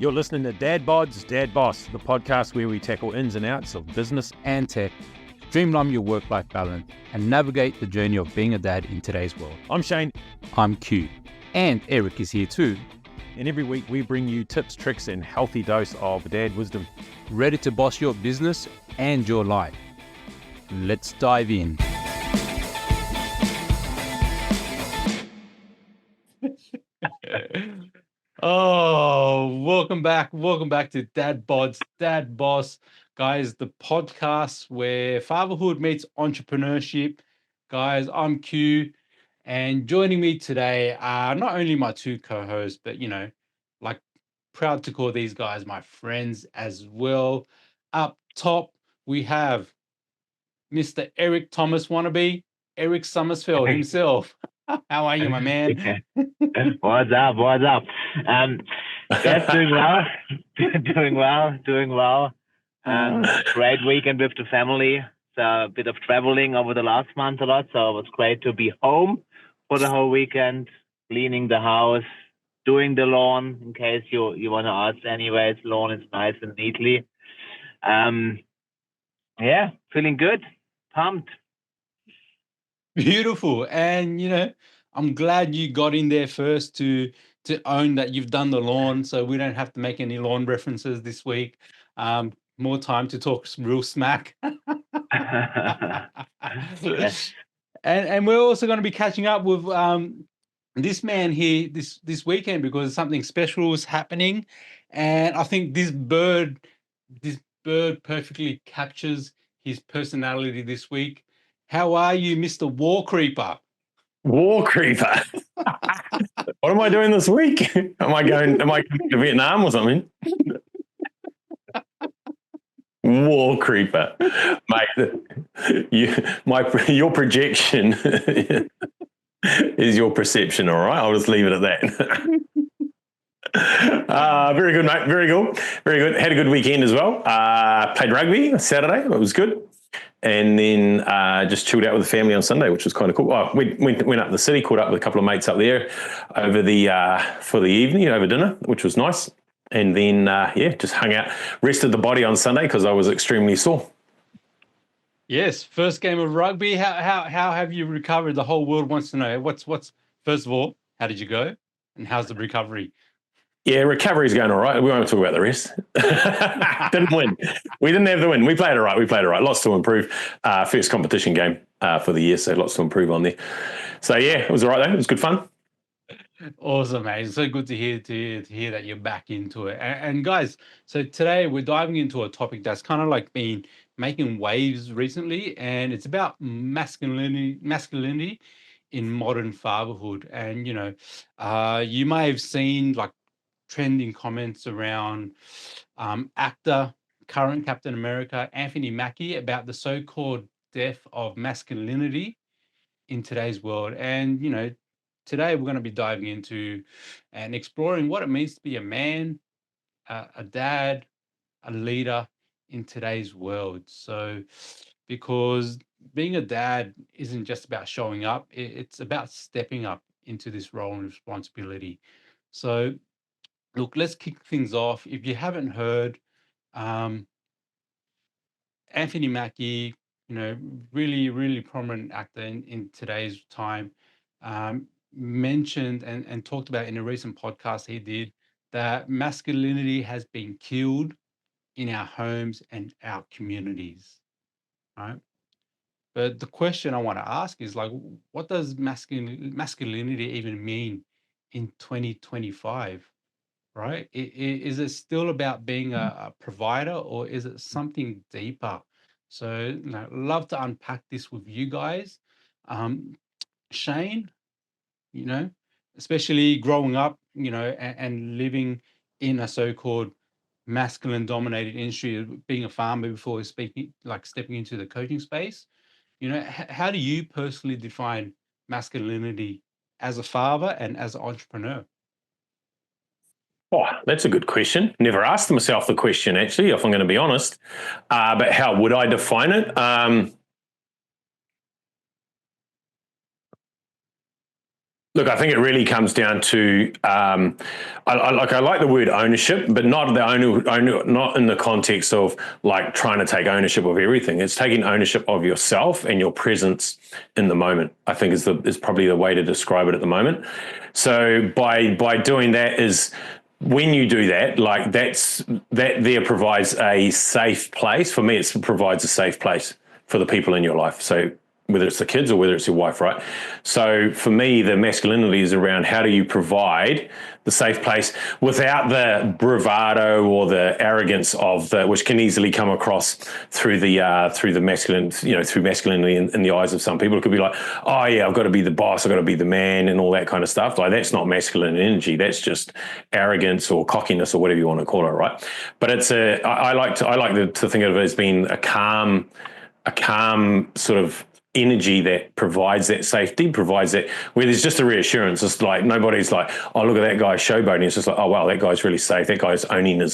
You're listening to Dad Bods, Dad Boss, the podcast where we tackle ins and outs of business and tech, streamline your work-life balance, and navigate the journey of being a dad in today's world. I'm Shane. I'm Q. And Eric is here too. And every week we bring you tips, tricks, and healthy dose of dad wisdom. Ready to boss your business and your life. Let's dive in. Oh, welcome back to Dad Bods, Dad Boss. Guys, the podcast where fatherhood meets entrepreneurship. Guys, I'm Q, and joining me today are not only my two co-hosts, but, proud to call these guys my friends as well. Up top, we have Mr. Eric Thomas wannabe, Eric Summersfeld himself. How are you, my man? What's up? That's doing well. Great weekend with the family. So a bit of traveling over the last month a lot. So it was great to be home for the whole weekend, cleaning the house, doing the lawn, in case you want to ask anyways. Lawn is nice and neatly. Feeling good, pumped. Beautiful. And, I'm glad you got in there first to own that you've done the lawn, so we don't have to make any lawn references this week. More time to talk real smack. Yes. And we're also going to be catching up with this man here this weekend because something special is happening. And I think this bird perfectly captures his personality this week. How are you, Mr. War Creeper? War Creeper. What am I doing this week? Am I going to Vietnam or something? War Creeper. Mate, your projection is your perception, all right? I'll just leave it at that. Very good, mate. Very good. Had a good weekend as well. Played rugby Saturday. It was good. And then just chilled out with the family on Sunday, which was kind of cool. We went up to the city, caught up with a couple of mates up there over for the evening, over dinner, which was nice. And then, just hung out, rested the body on Sunday because I was extremely sore. Yes, first game of rugby. How have you recovered? The whole world wants to know. What's first of all, how did you go? And how's the recovery? Yeah, recovery's going all right. We won't talk about the rest. Didn't win. We didn't have the win. We played all right. Lots to improve. First competition game for the year, so lots to improve on there. So, yeah, it was all right, though. It was good fun. Awesome, mate. It's so good to hear that you're back into it. And guys, so today we're diving into a topic that's kind of like been making waves recently, and it's about masculinity in modern fatherhood. And, you may have seen like trending comments around actor, current Captain America, Anthony Mackie, about the so-called death of masculinity in today's world. And, today we're going to be diving into and exploring what it means to be a man, a dad, a leader in today's world. So, because being a dad isn't just about showing up, it's about stepping up into this role and responsibility. So, look, let's kick things off. If you haven't heard, Anthony Mackie, really, really prominent actor in today's time, mentioned and talked about in a recent podcast he did that masculinity has been killed in our homes and our communities, right? But the question I want to ask is like, what does masculinity even mean in 2025? Right? Is it still about being a provider, or is it something deeper? So, love to unpack this with you guys. Shane, especially growing up, and living in a so-called masculine dominated industry, being a farmer before stepping into the coaching space, how do you personally define masculinity as a father and as an entrepreneur? Oh, that's a good question. Never asked myself the question, actually, if I'm going to be honest. But how would I define it? Look, I think it really comes down to I like the word ownership, but not not in the context of like trying to take ownership of everything. It's taking ownership of yourself and your presence in the moment. I think is probably the way to describe it at the moment. So by doing that is when you do that, like that there provides a safe place for me. It provides a safe place for the people in your life. So whether it's the kids or whether it's your wife, right? So for me, the masculinity is around how do you provide the safe place without the bravado or the arrogance of which can easily come across through the masculine, through masculinity in the eyes of some people. It could be like, oh yeah, I've got to be the boss, I've got to be the man, and all that kind of stuff. Like that's not masculine energy. That's just arrogance or cockiness or whatever you want to call it, right? But I like to think of it as being a calm sort of energy that provides that safety, provides that where there's just a reassurance. It's like nobody's like, oh, look at that guy showboating. It's just like, oh, wow, that guy's really safe. That guy's owning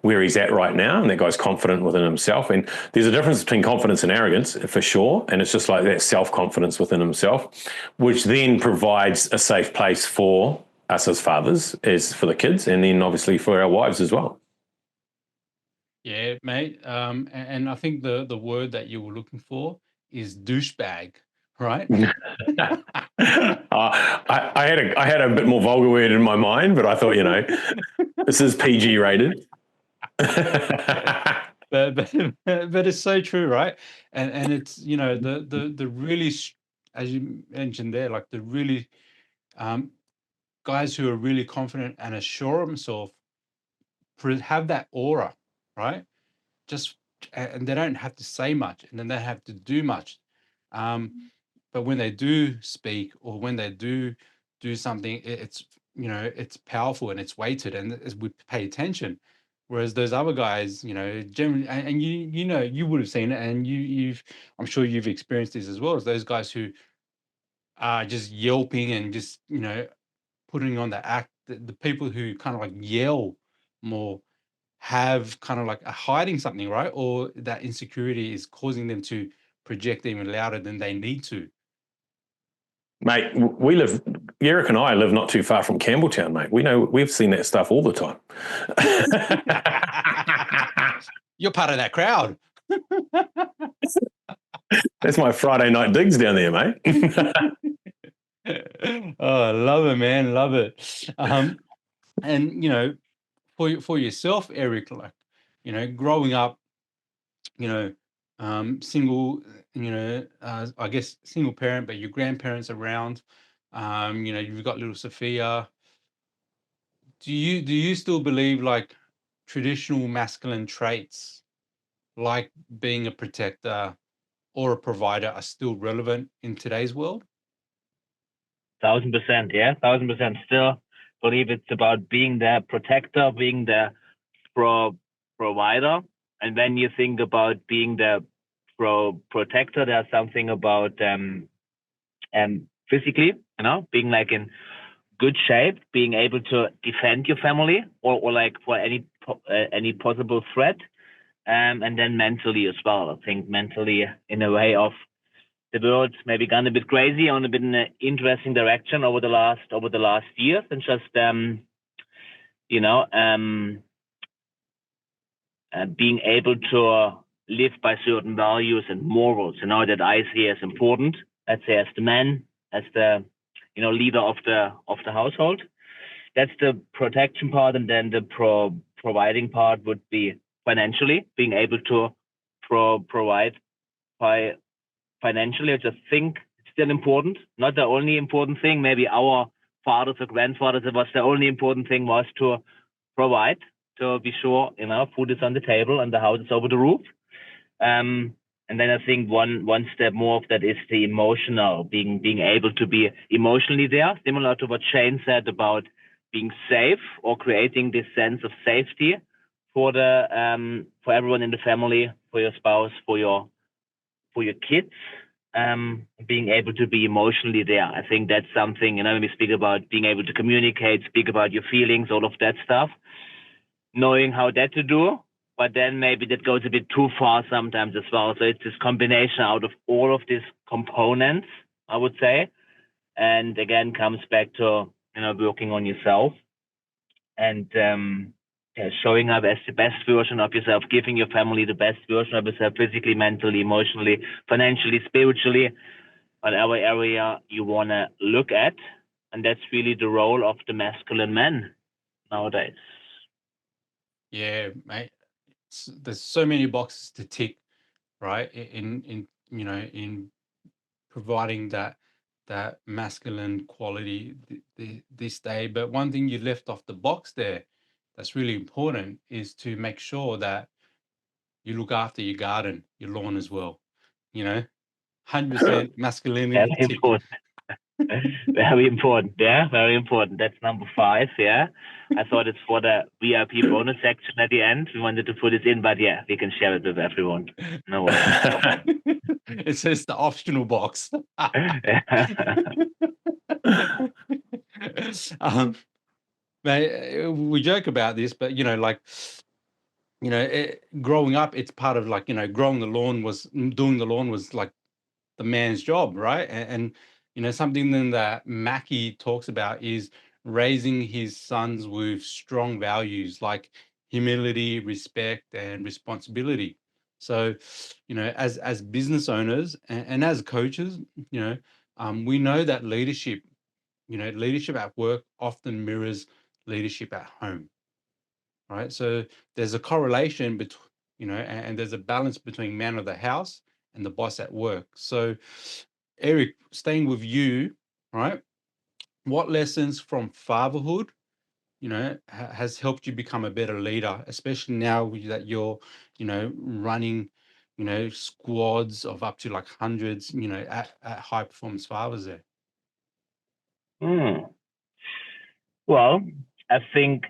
where he's at right now, and that guy's confident within himself. And there's a difference between confidence and arrogance for sure. And it's just like that self-confidence within himself, which then provides a safe place for us as fathers, as for the kids, and then obviously for our wives as well. Yeah, mate. And I think the word that you were looking for is douchebag, right? I had a bit more vulgar word in my mind, but I thought, this is PG rated. but it's so true, right? And it's the really, as you mentioned there, like the really guys who are really confident and assure themselves have that aura, right? And they don't have to say much, and then they have to do much. But when they do speak or when they do something, it's powerful and it's weighted, and we pay attention. Whereas those other guys, generally, and you would have seen it, and I'm sure you've experienced this as well, as those guys who are just yelping and just putting on the act. The people who kind of like yell more have kind of like a hiding something, right? Or that insecurity is causing them to project even louder than they need to. Mate, Eric and I live not too far from Campbelltown, mate. We've seen that stuff all the time. You're part of that crowd. That's my Friday night digs down there, mate. Oh, I love it, man. Love it. And for yourself, Eric, like, growing up, single, I guess single parent, but your grandparents around, you've got little Sophia. Do you still believe like traditional masculine traits, like being a protector or a provider, are still relevant in today's world? 1,000%, yeah, 1,000%. Still believe it's about being the protector, being the provider. And when you think about being the protector, there's something about physically, being like in good shape, being able to defend your family or like for any possible threat, and then mentally as well. I think mentally, in a way of the world's maybe gone a bit crazy on a bit in an interesting direction over the last years, and just being able to live by certain values and morals, that I see as important. Let's say as the man, as the leader of the household. That's the protection part, and then the providing part would be financially being able to provide by financially. I just think it's still important, not the only important thing. Maybe our fathers or grandfathers, it was the only important thing was to provide, to be sure food is on the table and the house is over the roof. And then I think one step more of that is the emotional, being able to be emotionally there, similar to what Shane said about being safe or creating this sense of safety for for everyone in the family, for your spouse, for your kids, being able to be emotionally there. I think that's something, when we speak about being able to communicate, speak about your feelings, all of that stuff, knowing how that to do. But then maybe that goes a bit too far sometimes as well. So it's this combination out of all of these components, I would say, And again, comes back to, working on yourself and showing up as the best version of yourself, giving your family the best version of yourself, physically, mentally, emotionally, financially, spiritually, whatever area you want to look at. And that's really the role of the masculine man nowadays. Yeah, mate. There's so many boxes to tick, right? In providing that masculine quality this day. But one thing you left off the box there that's really important is to make sure that you look after your garden, your lawn as well. 100% masculinity Very tick. important. Very important. Yeah, very important. That's number 5. Yeah, I thought it's for the VIP bonus section at the end. We wanted to put it in, but yeah, we can share it with everyone. No worries. It says the optional box. We joke about this, but growing up, it's part of doing the lawn was like the man's job, right? And something then that Mackie talks about is raising his sons with strong values like humility, respect, and responsibility. So, as business owners and as coaches, we know that leadership at work often mirrors leadership at home, right? So there's a correlation between, and there's a balance between man of the house and the boss at work. So, Eric, staying with you, right? What lessons from fatherhood, has helped you become a better leader, especially now that you're, running, squads of up to like hundreds, at high performance fathers there? Well, I think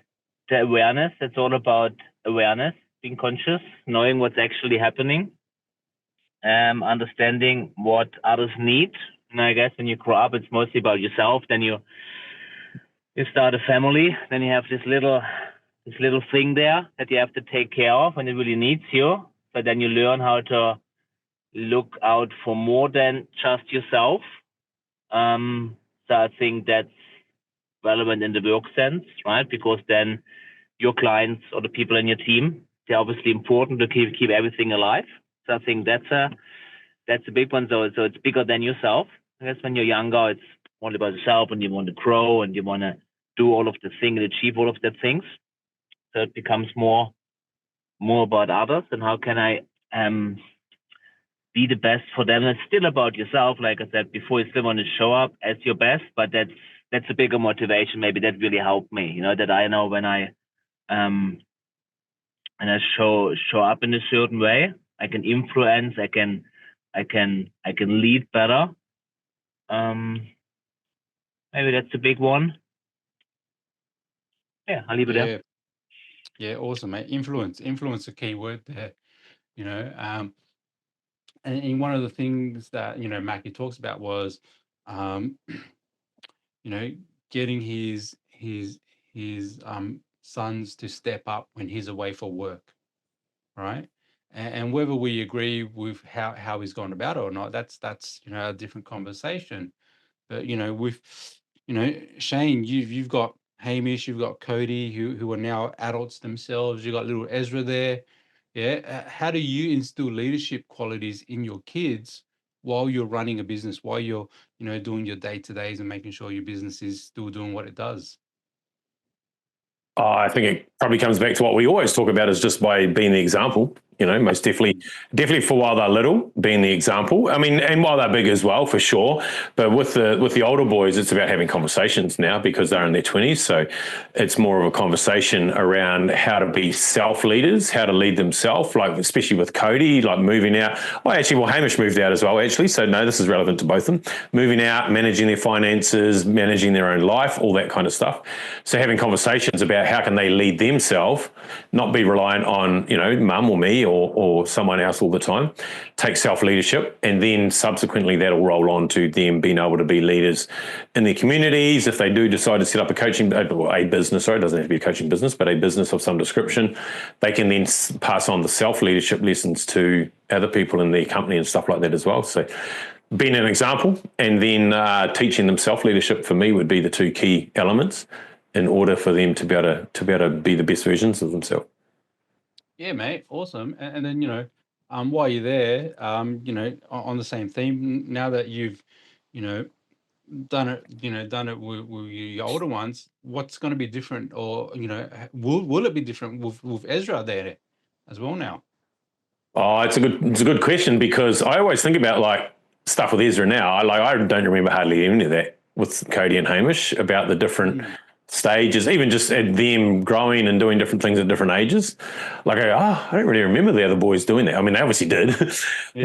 the awareness, it's all about awareness, being conscious, knowing what's actually happening, understanding what others need. And I guess when you grow up, it's mostly about yourself. Then you start a family. Then you have this little thing there that you have to take care of when it really needs you. But then you learn how to look out for more than just yourself. So I think that's relevant in the work sense, right? Because then your clients or the people in your team, they're obviously important to keep everything alive. So I think that's a big one. So it's bigger than yourself. I guess when you're younger, it's all about yourself and you want to grow and you want to do all of the things and achieve all of the things. So it becomes more about others and how can I be the best for them. And it's still about yourself, like I said before. You still want to show up as your best, but that's a bigger motivation. Maybe that really helped me. That I know when I show up in a certain way, I can influence. I can lead better. Maybe that's a big one. Yeah, I'll leave it there. Yeah, awesome, mate. Influence a key word there. And one of the things that Mackie talks about was, getting his sons to step up when he's away for work, right? And whether we agree with how he's gone about it or not, that's a different conversation. But with Shane, you've got Hamish, you've got Cody, who are now adults themselves. You've got little Ezra there. Yeah. How do you instill leadership qualities in your kids while you're running a business, while you're doing your day-to-days and making sure your business is still doing what it does? I think it probably comes back to what we always talk about, is just by being the example. Most definitely for while they're little, being the example. I mean, and while they're big as well, for sure. But with the older boys, it's about having conversations now because they're in their 20s. So it's more of a conversation around how to be self-leaders, how to lead themselves, like especially with Cody, like moving out. Hamish moved out as well, actually. So no, this is relevant to both of them. Moving out, managing their finances, managing their own life, all that kind of stuff. So having conversations about how can they lead themselves, not be reliant on, mum or me or someone else all the time, take self-leadership, and then subsequently that'll roll on to them being able to be leaders in their communities. If they do decide to set up a business, it doesn't have to be a coaching business, but a business of some description, they can then pass on the self-leadership lessons to other people in their company and stuff like that as well. So being an example, and then teaching them self-leadership for me would be the two key elements in order for them to be able to be the best versions of themselves. Yeah, mate, awesome. And then while you're there, on the same theme, now that you've, you know, done it with your older ones, what's going to be different, or will it be different with Ezra there as well now? Oh, it's a good question, because I always think about like stuff with Ezra now. I don't remember hardly any of that with Cody and Hamish about the different stages, even just at them growing and doing different things at different ages. Like I don't really remember the other boys doing that. I mean, they obviously did,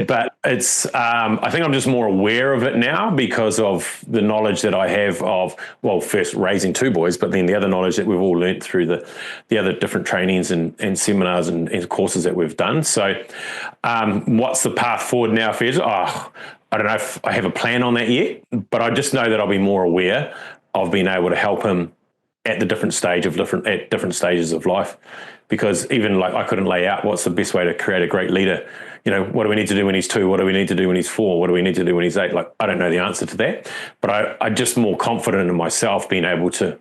but it's I think I'm just more aware of it now because of the knowledge that I have of, well, first raising two boys, but then the other knowledge that we've all learnt through the other different trainings and seminars and courses that we've done. So what's the path forward now for Ezra? I don't know if I have a plan on that yet, but I just know that I'll be more aware of being able to help him at different stages of life, because even like I couldn't lay out what's the best way to create a great leader. What do we need to do when he's 2? What do we need to do when he's 4? What do we need to do when he's 8? Like, I don't know the answer to that, but I'm just more confident in myself being able to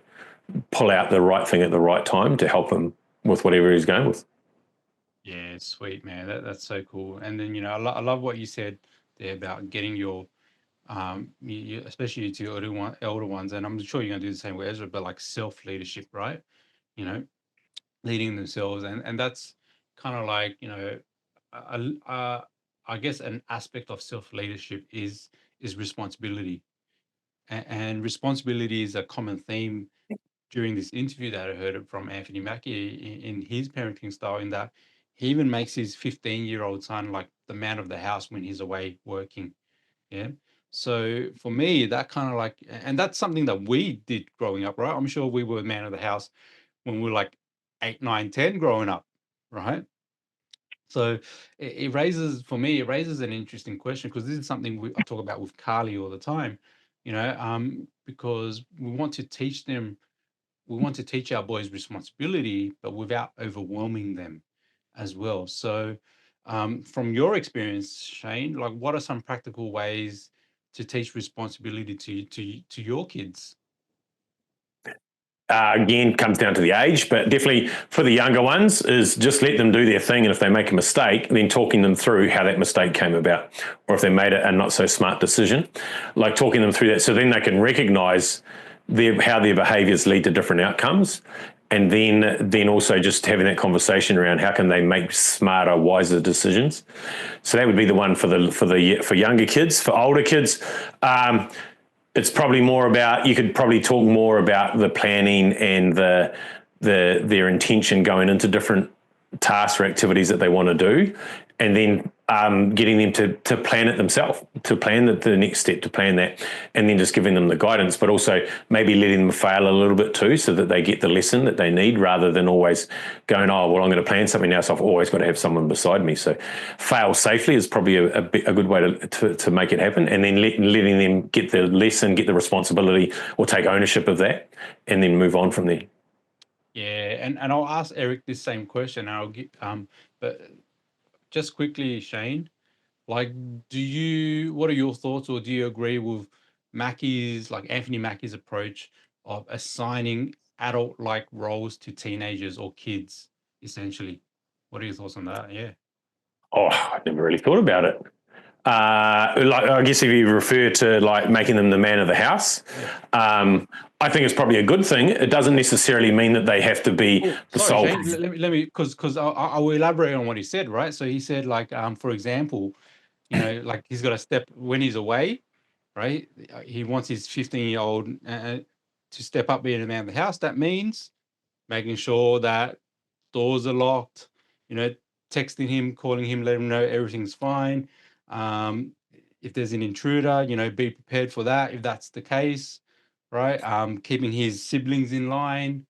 pull out the right thing at the right time to help him with whatever he's going with. Yeah, sweet, man. That's so cool. And then I love what you said there about getting your especially to your elder ones, and I'm sure you're gonna do the same with Ezra, but like self-leadership, right? Leading themselves, and that's kind of like I guess an aspect of self-leadership is responsibility, and responsibility is a common theme during this interview that I heard from Anthony Mackie in his parenting style, in that he even makes his 15-year-old son like the man of the house when he's away working. Yeah. So for me, that kind of like, and that's something that we did growing up, right? I'm sure we were man of the house when we were like 8, 9, 10 growing up, right? So it raises, for me, it raises an interesting question, because this is something I talk about with Carly all the time, because we want to teach our boys responsibility, but without overwhelming them as well. So from your experience, Shane, like what are some practical ways to teach responsibility to your kids? Again, comes down to the age, but definitely for the younger ones is just let them do their thing. And if they make a mistake, then talking them through how that mistake came about, or if they made a not so smart decision, like talking them through that, so then they can recognize how their behaviors lead to different outcomes. And then also just having that conversation around how can they make smarter, wiser decisions. So that would be the one for younger kids. For older kids, it's probably more about, you could probably talk more about the planning and their intention going into different tasks or activities that they want to do, and then getting them to plan it themselves, to plan the next step, to plan that, and then just giving them the guidance, but also maybe letting them fail a little bit too, so that they get the lesson that they need, rather than always going, oh, well, I'm going to plan something now, so I've always got to have someone beside me. So fail safely is probably a good way to make it happen, and then letting them get the lesson, get the responsibility, or take ownership of that, and then move on from there. Yeah, and I'll ask Eric this same question. I'll get but just quickly, Shane, like, what are your thoughts, or do you agree with Anthony Mackie's approach of assigning adult-like roles to teenagers or kids, essentially? What are your thoughts on that? Yeah. Oh, I never really thought about it. I guess if you refer to like making them the man of the house, I think it's probably a good thing. It doesn't necessarily mean that they have to be the sole. Shane, let me, because I will elaborate on what he said, right? So he said, like, for example, like he's got to step when he's away, right? He wants his 15-year-old to step up being a man of the house. That means making sure that doors are locked, texting him, calling him, let him know everything's fine. If there's an intruder, be prepared for that if that's the case, right? Keeping his siblings in line,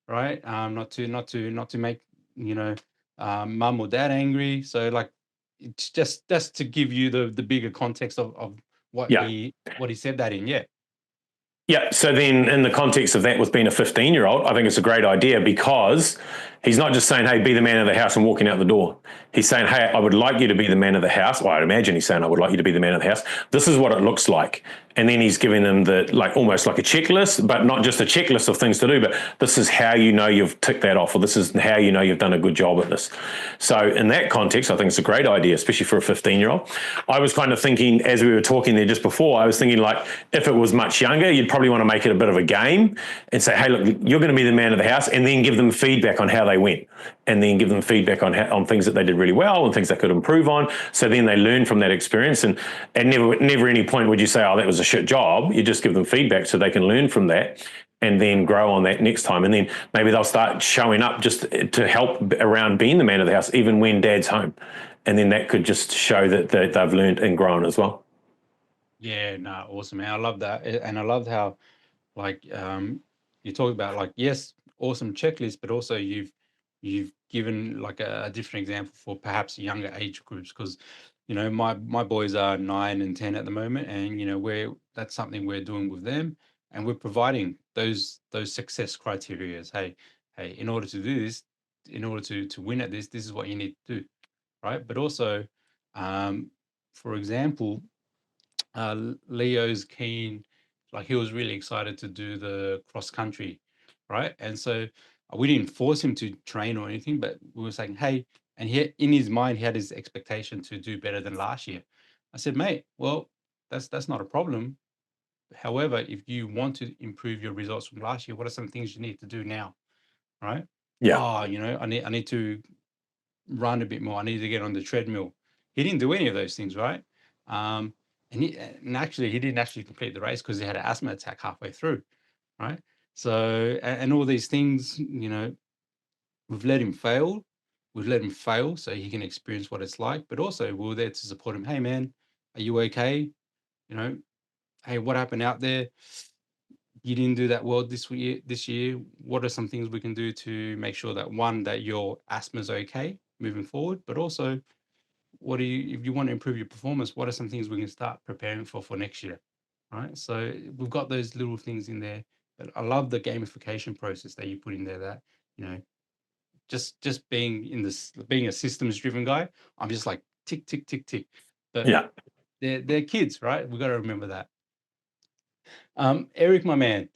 right? Not to make mum or dad angry. So like, it's just to give you the bigger context of what he said that in. Yeah. So then in the context of that, with being a 15-year-old, I think it's a great idea, because He's not just saying, hey, be the man of the house and walking out the door. He's saying, hey, I would like you to be the man of the house. Well, I'd imagine he's saying, I would like you to be the man of the house. This is what it looks like. And then he's giving them almost like a checklist, but not just a checklist of things to do, but this is how you know you've ticked that off, or this is how you know you've done a good job at this. So in that context, I think it's a great idea, especially for a 15-year-old. I was kind of thinking, as we were talking there just before, I was thinking like, if it was much younger, you'd probably want to make it a bit of a game and say, hey, look, you're going to be the man of the house, and then give them feedback on how they went, and then give them feedback on things that they did really well and things they could improve on. So then they learn from that experience, and never any point would you say, oh, that was a shit job. You just give them feedback so they can learn from that and then grow on that next time. And then maybe they'll start showing up just to help around being the man of the house, even when dad's home. And then that could just show that they've learned and grown as well. Yeah, no, awesome, man. I love that. And I loved how, like, you talk about, like, yes, awesome checklist, but also you've given like a different example for perhaps younger age groups, because my boys are 9 and 10 at the moment, and that's something we're doing with them, and we're providing those success criterias. Hey, in order to do this, in order to win at this is what you need to do, right? But also, for example, Leo's keen, like he was really excited to do the cross country, right? And so we didn't force him to train or anything, but we were saying, hey, and in his mind, he had his expectation to do better than last year. I said, mate, well, that's not a problem. However, if you want to improve your results from last year, what are some things you need to do now, right? Yeah. Oh, I need to run a bit more. I need to get on the treadmill. He didn't do any of those things, right? And actually, he didn't actually complete the race because he had an asthma attack halfway through, right? So, and all these things, we've let him fail. We've let him fail so he can experience what it's like. But also, we're there to support him. Hey, man, are you okay? Hey, what happened out there? You didn't do that well this year. What are some things we can do to make sure that, one, that your asthma is okay moving forward, but also, if you want to improve your performance, what are some things we can start preparing for next year, right? So we've got those little things in there. But I love the gamification process that you put in there, that, just being being a systems driven guy, I'm just like tick, tick, tick, tick. But Yeah. they're kids, right? We've got to remember that. Eric, my man,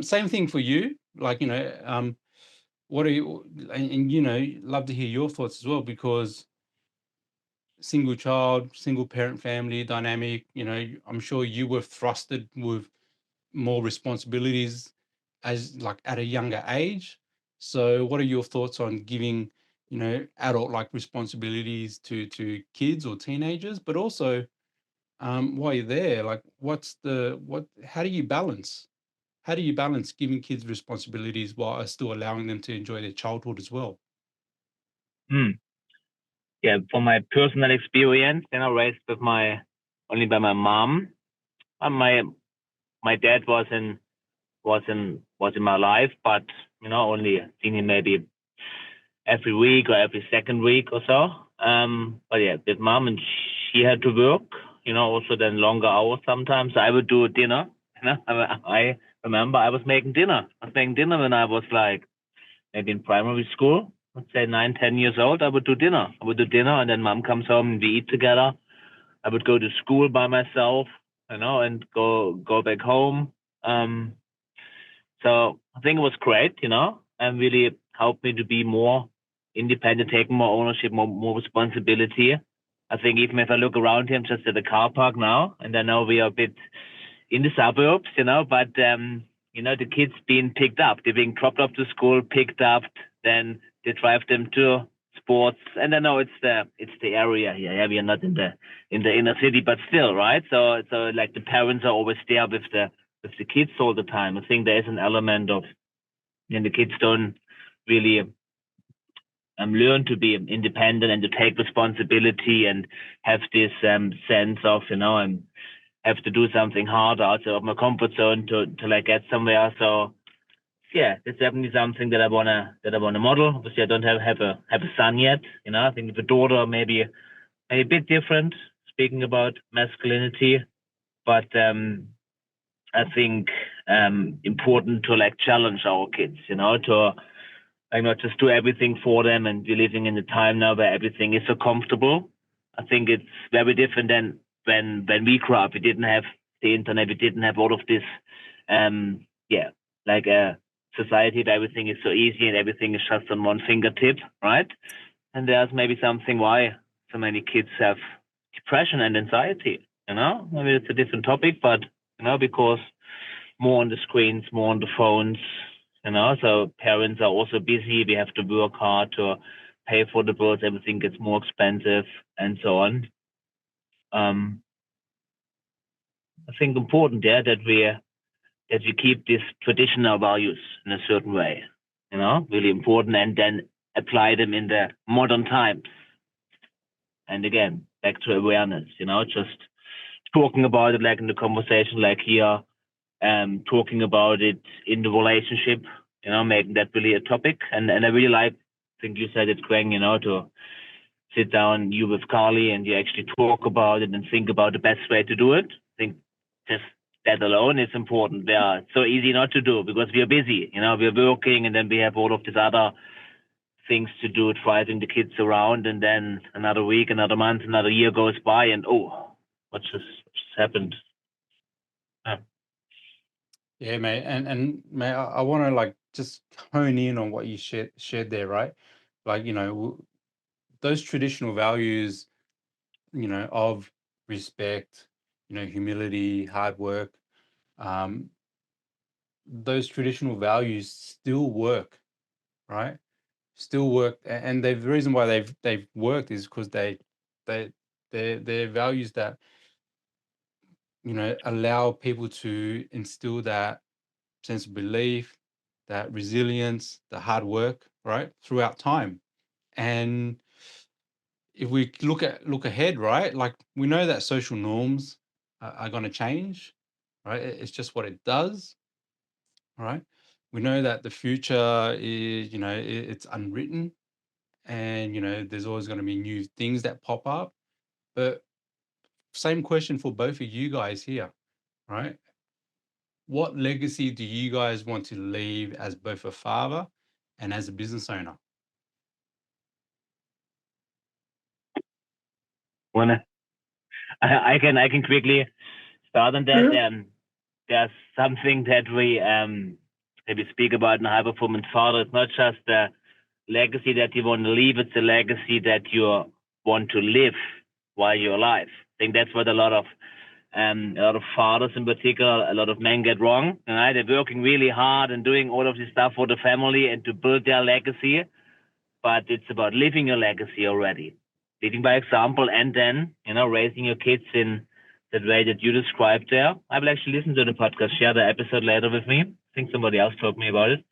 same thing for you. Like, what are you, and love to hear your thoughts as well, because single child, single parent family dynamic, I'm sure you were thrusted with more responsibilities as like at a younger age. So what are your thoughts on giving, adult like responsibilities to kids or teenagers, but also while you're there, like how do you balance giving kids responsibilities while still allowing them to enjoy their childhood as well? Yeah, from my personal experience, raised only by my mom. And my dad was in my life, but only seen him maybe every week or every second week or so. But yeah, with mom, and she had to work, also then longer hours sometimes. I would do dinner. I remember I was making dinner. I was making dinner when I was like maybe in primary school. Let's say 9, 10 years old. I would do dinner. And then mom comes home and we eat together. I would go to school by myself, and go back home. So I think it was great, and really helped me to be more independent, taking more ownership, more responsibility. I think even if I look around here, I'm just at the car park now, and I know we are a bit in the suburbs, but the kids being picked up, they're being dropped off to school, picked up, then they drive them to sports, and I know it's the area here. Yeah, we are not in the inner city, but still, right? So like the parents are always there with the kids all the time. I think there is an element of, the kids don't really learn to be independent and to take responsibility and have this sense of, and have to do something hard outside of my comfort zone to like get somewhere. So yeah, it's definitely something that I wanna model. Obviously, I don't have a son yet. I think with a daughter maybe a bit different. Speaking about masculinity, but I think important to like challenge our kids. To like not just do everything for them. And we're living in a time now where everything is so comfortable. I think it's very different than when we grew up. We didn't have the internet. We didn't have all of this, like a society where everything is so easy and everything is just on one fingertip, right? And there's maybe something why so many kids have depression and anxiety. Maybe it's a different topic, but because more on the screens, more on the phones. So parents are also busy. We have to work hard to pay for the bills. Everything gets more expensive and so on. I think important, that we keep these traditional values in a certain way, really important, and then apply them in the modern times. And again, back to awareness, just talking about it like in the conversation, like here, talking about it in the relationship, making that really a topic. And I really like, I think you said it, Greg, to sit down, you with Carly, and you actually talk about it and think about the best way to do it. I think just that alone is important. It's so easy not to do because we are busy, we're working, and then we have all of these other things to do, driving the kids around, and then another week, another month, another year goes by, and what just happened? Yeah, mate. And mate, I want to like just hone in on what you shared there, right? Like, those traditional values, of respect, humility, hard work, those traditional values still work, right? Still work, and the reason why they've worked is because they're values that allow people to instill that sense of belief, that resilience, the hard work, right, throughout time. And if we look ahead, right, like we know that social norms are going to change, right? It's just what it does, right? We know that the future is, it's unwritten, and there's always going to be new things that pop up. But same question for both of you guys here, right? What legacy do you guys want to leave as both a father and as a business owner? I can quickly start on that. There's something that we maybe speak about in High Performance Father. It's not just the legacy that you want to leave; it's a legacy that you want to live while you're alive. I think that's what a lot of fathers in particular, a lot of men get wrong. Right? They're working really hard and doing all of this stuff for the family and to build their legacy, but it's about living your legacy already, leading by example, and then raising your kids in that way that you described there. I will actually listen to the podcast, share the episode later with me. I think somebody else told me about it.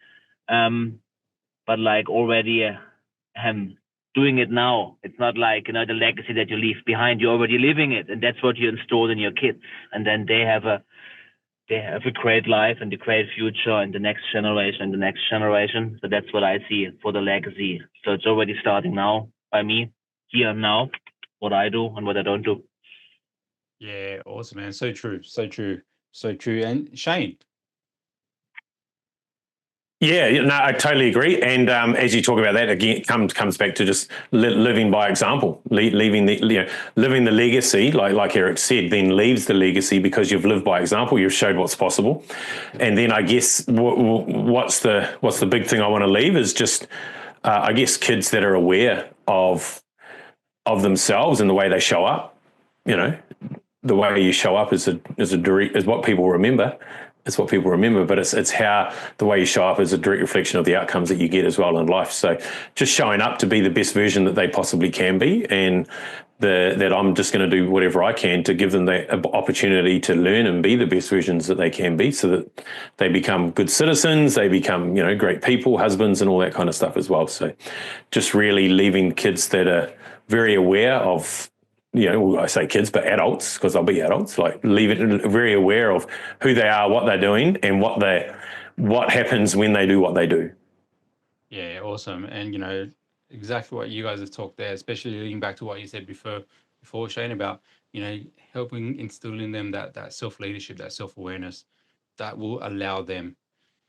But like already doing it now. It's not like, the legacy that you leave behind. You're already living it. And that's what you install in your kids. And then they have a great life and a great future and the next generation and the next generation. So that's what I see for the legacy. So it's already starting now by me, here and now, what I do and what I don't do. Yeah, awesome, man. So true, so true, so true. And Shane. Yeah, no, I totally agree. And as you talk about that again, comes back to just living by example, leaving living the legacy, like Eric said, then leaves the legacy because you've lived by example. You've showed what's possible, and then I guess what's the big thing I want to leave is just I guess kids that are aware of themselves and the way they show up. The way you show up is what people remember. It's what people remember, but it's how the way you show up is a direct reflection of the outcomes that you get as well in life. So just showing up to be the best version that they possibly can be, and that I'm just going to do whatever I can to give them the opportunity to learn and be the best versions that they can be, so that they become good citizens, they become great people, husbands, and all that kind of stuff as well. So just really leaving kids that are very aware of, I say kids, but adults, because they'll be adults, like leave it very aware of who they are, what they're doing, and what happens when they do what they do. Yeah, awesome. And exactly what you guys have talked there, especially leading back to what you said before Shane, about helping instill in them that self-leadership, that self-awareness that will allow them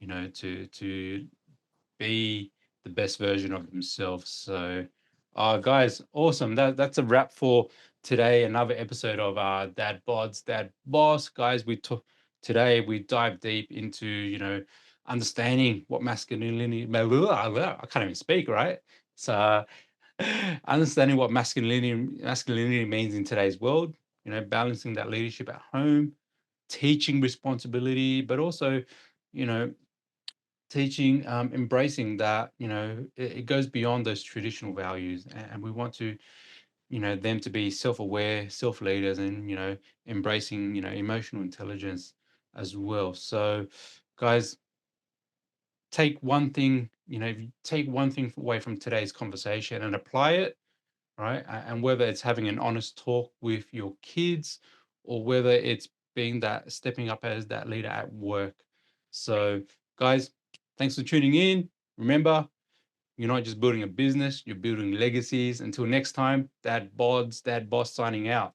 to be the best version of himself. So, guys, awesome. That's a wrap for today. Another episode of Dad Bods, Dad Boss. Guys, today we dive deep into, understanding what masculinity. I can't even speak, right? So, understanding what masculinity means in today's world. Balancing that leadership at home, teaching responsibility, but also, teaching, embracing that, it goes beyond those traditional values, and we want to, them to be self-aware, self-leaders, and embracing, emotional intelligence as well. So, guys, take one thing, if you take one thing away from today's conversation and apply it, right? And whether it's having an honest talk with your kids, or whether it's being that stepping up as that leader at work. So, guys, thanks for tuning in. Remember, you're not just building a business, you're building legacies. Until next time, Dad Bods, Dad Boss signing out.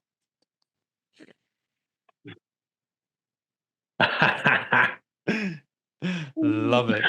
Love it.